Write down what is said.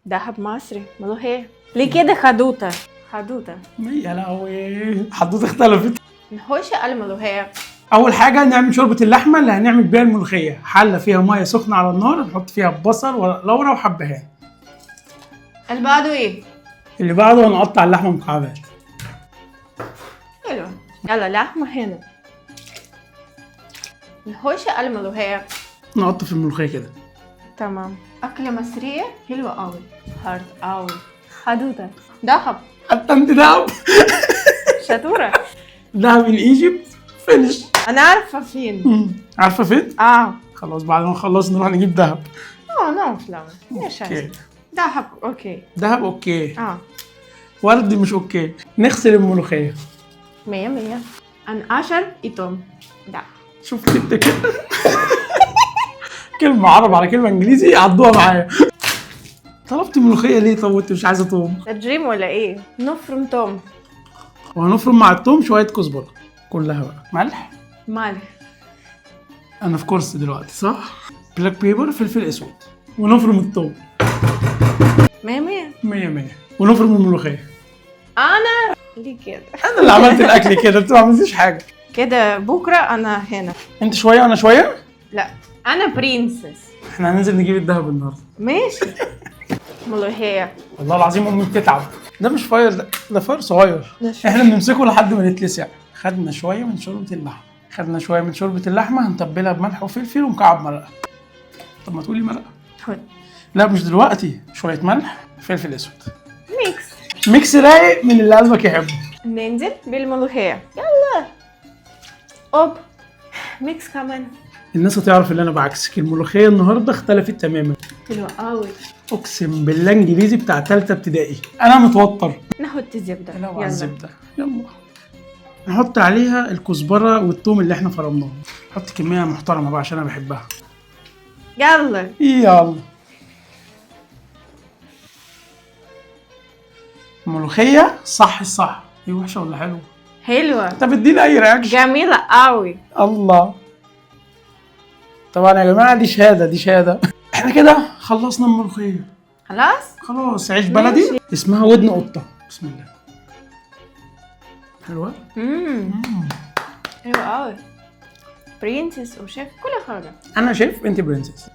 دهب مصري ملوخية. ليه كده خدوته؟ خدوته. يا لهوي حدوته اختلفت. نخش على الملوخية. اول حاجه نعمل شوربه اللحمه اللي هنعمل بيها الملوخيه. حله فيها ميه سخنه على النار، نحط فيها بصل ولورا وحبهان. اللي بعده ايه؟ اللي بعده هنقطع اللحمه مكعبات. حلو. يلا لحمة هنا. نخش على الملوخية. نقط في الملوخيه كده. تمام. أكلة مصرية حلوة أوي. هارد أوي. خدوته. دهب. حتى انت دهب. شطورة. دهب ان ايجيبت فينش. أنا عارفة فين. عارفه فين؟ خلاص بعد ما نخلص نروح نجيب دهب. نو فلاور. مش اوكي. دهب اوكي. دهب اوكي. ورد مش اوكي. نغسل الملوخيه. 100. أنا 10 إيتوم. ده. شفت انت كده. كلمه عربي على كلمه انجليزي عدوها معايا. طلبت ملوخيه ليه طب وانت مش عايزه توم؟ ده دريم ولا ايه؟ نفرم توم. وهنفرم مع التوم شويه كزبره كلها بقى. ملح. انا في كورس دلوقتي صح؟ بلاك بيبر فلفل اسود. ونفرم التوم. 100. 100. ونفرم الملوخيه. أنا ليه كده؟ انا اللي عملت الاكل كده، انت ما عملتيش حاجه. كده بكرة أنا هنا. انت شويه وانا شويه؟ لا أنا برنسس. احنا هننزل نجيب الدهب النهارده. ماشي. ملوخية. والله العظيم امي بتتعب. ده مش فاير، ده فاير صغير. احنا بنمسكه لحد ما يتلسع. خدنا شويه من شوربه اللحمه. هنتبلها بملح وفلفل ومكعب مرقه. طب ما تقولي مرقه. خد. لا مش دلوقتي. شويه ملح فلفل اسود. ميكس رايق من اللي قلبك يحبه. ننزل بالملوخية. يلا. اوب. ميكس كمان. الناس هتعرف ان انا بعكسك. الملوخيه النهارده اختلفت تماما. حلوة قوي. اقسم بالله انجليزي بتاع ثالثه ابتدائي. انا متوتر. نحط الزبدة. يلا الزبده. يلا نحط عليها الكزبره والثوم اللي احنا فرمناهم. حط كميه محترمه بقى عشان انا بحبها. يلا. ملوخيه صح. هي وحشه ولا حلوه؟ حلوة. طب اديني اي رياكشن. جميلة قوي. الله. طبعا يا جماعه دي شهاده. احنا كده خلصنا الملوخيه. خلاص عيش بلدي اسمها ودن قطه. بسم الله. حلوه. حلوة قوي. برنسس وشيف كل حاجة. انا شيف انت برنسس.